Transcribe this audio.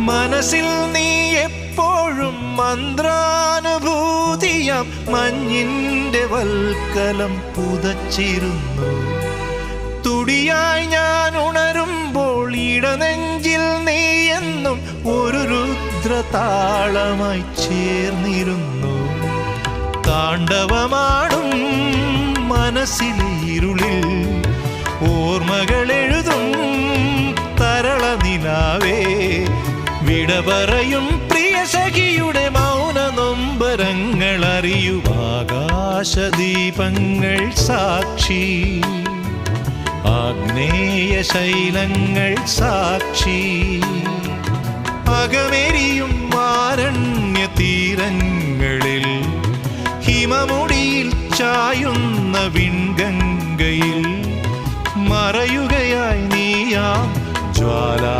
മനസ്സിൽ നീ എപ്പോഴും മന്ത്രാനുഭൂതിയാം മഞ്ഞിന്റെ വൽക്കലം പുതച്ചിരുന്നു. തുടിയായി ഞാൻ ഉണരുമ്പോൾ ഇടനെഞ്ചിൽ നീ എന്നും ഒരു രുദ്രതാളമായി ചേർന്നിരുന്നു. താണ്ഡവമാടും മനസ്സിലെ ഇരുളിൽ ഓർമ്മകൾ എഴുതും തരള നിലാവേ. വിട പറയും പ്രിയ സഖിയുടെ മൗന നൊമ്പരങ്ങൾ അറിയും ആകാശദീപങ്ങൾ സാക്ഷി, ആഗ്നേയ ശൈലങ്ങൾ സാക്ഷി. അകമെരിയും ആരണ്യ തീരങ്ങളിൽ ഹിമമുടിയിൽ ചായുന്ന വിൺഗംഗയിൽ മറയുകയായി നീയാം ജ്വാലാ